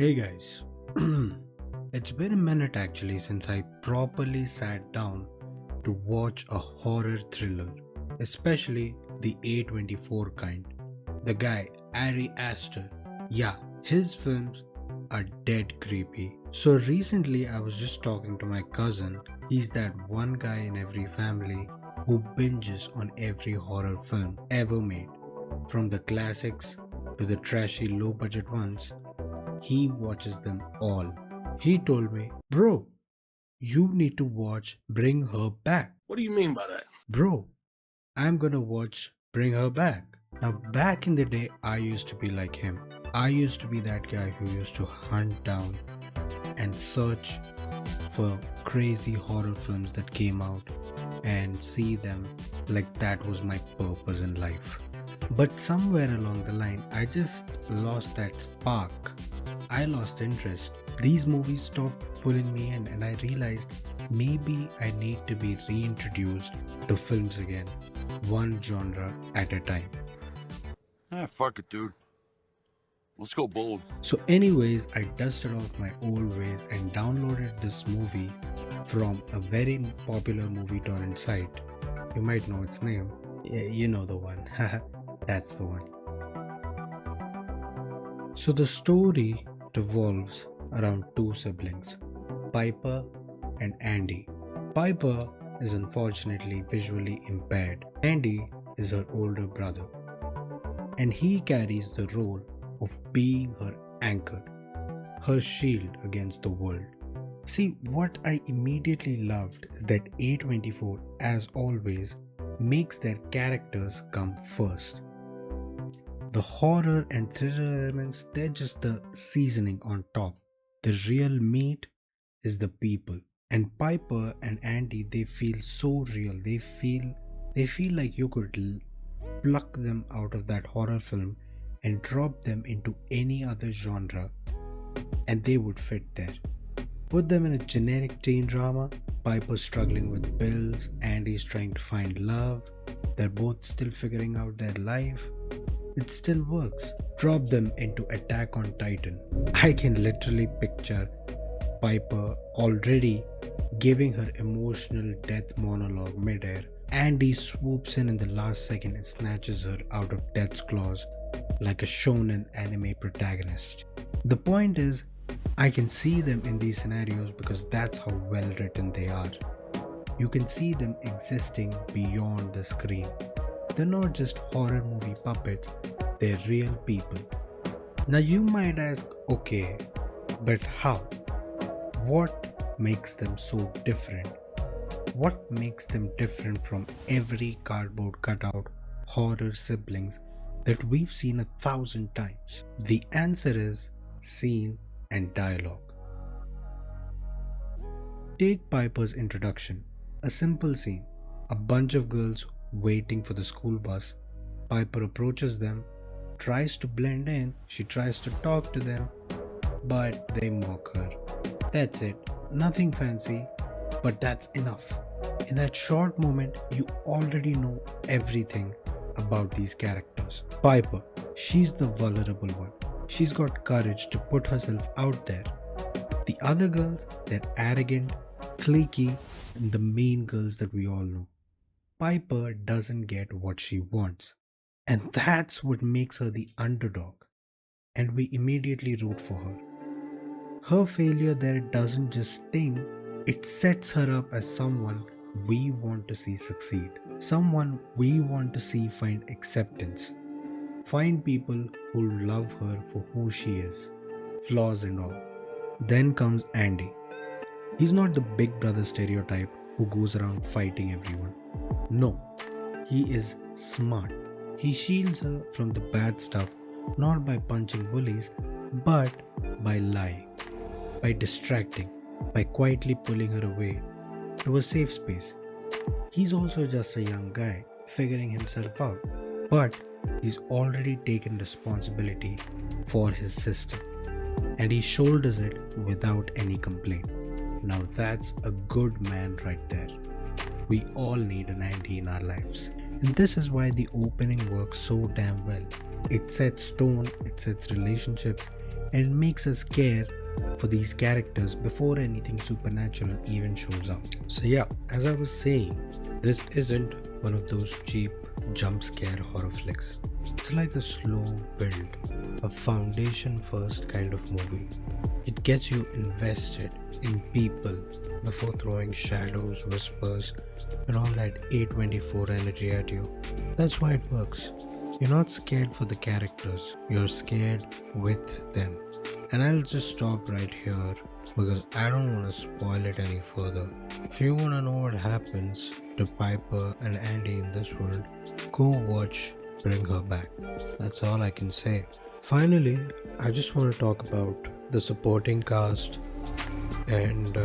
Hey guys, it's been a minute actually since I properly sat down to watch a horror thriller, especially the A24 kind. The guy, Ari Aster, yeah, his films are dead creepy. So recently I was just talking to my cousin. He's that one guy in every family who binges on every horror film ever made, from the classics to the trashy low budget ones. He watches them all. He told me, Bro, you need to watch Bring Her Back. What do you mean by that? Bro, I'm gonna watch Bring Her Back. Now, back in the day, I used to be like him. I used to be that guy who used to hunt down and search for crazy horror films that came out and see them like that was my purpose in life. But somewhere along the line, I just lost that spark. I lost interest. These movies stopped pulling me in, and I realized maybe I need to be reintroduced to films again, one genre at a time. Fuck it, dude. Let's go bold. So, anyways, I dusted off my old ways and downloaded this movie from a very popular movie torrent site. You might know its name. Yeah, you know the one. That's the one. So, the story revolves around two siblings, Piper and Andy. Piper is unfortunately visually impaired. Andy is her older brother, and he carries the role of being her anchor, her shield against the world. See, what I immediately loved is that A24, as always, makes their characters come first. The horror and thriller elements, they're just the seasoning on top. The real meat is the people. And Piper and Andy, they feel so real. They feel like you could pluck them out of that horror film and drop them into any other genre and they would fit there. Put them in a generic teen drama, Piper struggling with bills, Andy's trying to find love, they're both still figuring out their life. It still works. Drop them into Attack on Titan. I can literally picture Piper already giving her emotional death monologue midair. Andy swoops in the last second and snatches her out of death's claws like a shonen anime protagonist. The point is, I can see them in these scenarios because that's how well written they are. You can see them existing beyond the screen. They're not just horror movie puppets, they're real people. Now you might ask, okay, but how? What makes them so different? What makes them different from every cardboard cutout horror siblings that we've seen 1,000 times? The answer is scene and dialogue. Take Piper's introduction, a simple scene, a bunch of girls waiting for the school bus. Piper approaches them, tries to blend in, she tries to talk to them, but they mock her. That's it, nothing fancy, but that's enough. In that short moment, you already know everything about these characters. Piper, she's the vulnerable one. She's got courage to put herself out there. The other girls, they're arrogant, cliquey, and the mean girls that we all know. Piper doesn't get what she wants. And that's what makes her the underdog. And we immediately root for her. Her failure there doesn't just sting, it sets her up as someone we want to see succeed. Someone we want to see find acceptance. Find people who love her for who she is, flaws and all. Then comes Andy. He's not the big brother stereotype who goes around fighting everyone. No, he is smart. He shields her from the bad stuff not by punching bullies, but by lying, by distracting, by quietly pulling her away to a safe space. He's also just a young guy figuring himself out, but he's already taken responsibility for his sister and he shoulders it without any complaint. Now that's a good man right there. We all need an Andy in our lives. And this is why the opening works so damn well. It sets tone, it sets relationships, and it makes us care for these characters before anything supernatural even shows up. So, yeah, as I was saying, this isn't one of those cheap jump scare horror flicks. It's like a slow build, a foundation first kind of movie. It gets you invested in people before throwing shadows, whispers, and all that A24 energy at you. That's why it works. You're not scared for the characters, you're scared with them. And I'll just stop right here because I don't want to spoil it any further. If you want to know what happens to Piper and Andy in this world, go watch Bring Her Back. That's all I can say. Finally, I just want to talk about the supporting cast and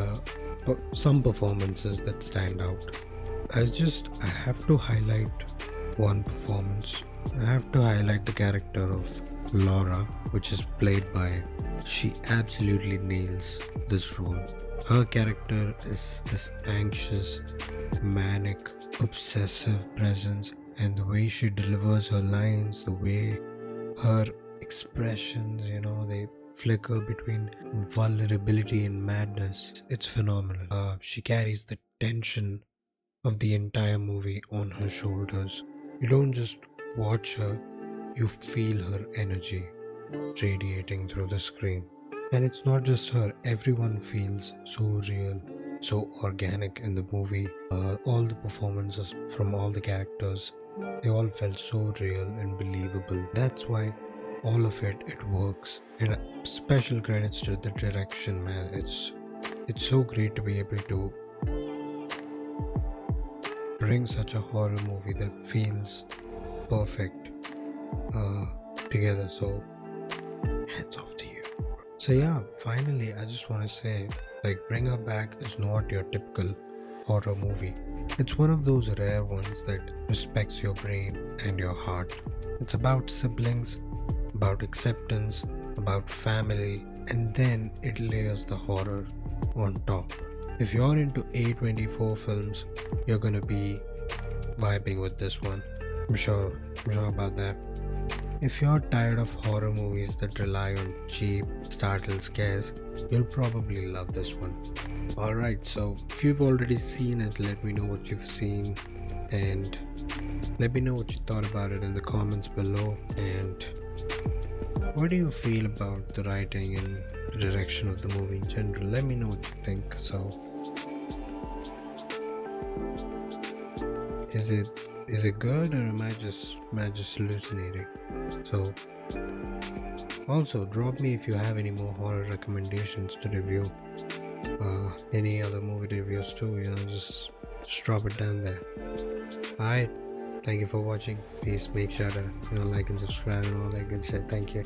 some performances that stand out. I have to highlight one performance. I have to highlight the character of Laura, which is played by. She absolutely nails this role. Her character is this anxious, manic, obsessive presence, and the way she delivers her lines, the way her expressions, they flicker between vulnerability and madness. It's phenomenal. She carries the tension of the entire movie on her shoulders. You don't just watch her, you feel her energy radiating through the screen. And it's not just her, everyone feels so real, so organic in the movie. All the performances from all the characters, they all felt so real and believable. That's why all of it works. And special credits to the direction, man. It's so great to be able to bring such a horror movie that feels perfect together. So hats off to you. So yeah, finally I just want to say, Bring Her Back is not your typical horror movie. It's one of those rare ones that respects your brain and your heart. It's about siblings, about acceptance, about family, and then it layers the horror on top. If you're into A24 films, you're gonna be vibing with this one. I'm sure about that. If you're tired of horror movies that rely on cheap, startle scares, you'll probably love this one. Alright, so if you've already seen it, let me know what you've seen and let me know what you thought about it in the comments below. And what do you feel about the writing and the direction of the movie in general? Let me know what you think. So, is it good, or am I just hallucinating? So, also drop me if you have any more horror recommendations to review, any other movie reviews too. Just drop it down there. Alright, thank you for watching. Please make sure to like and subscribe and all that good shit. Thank you.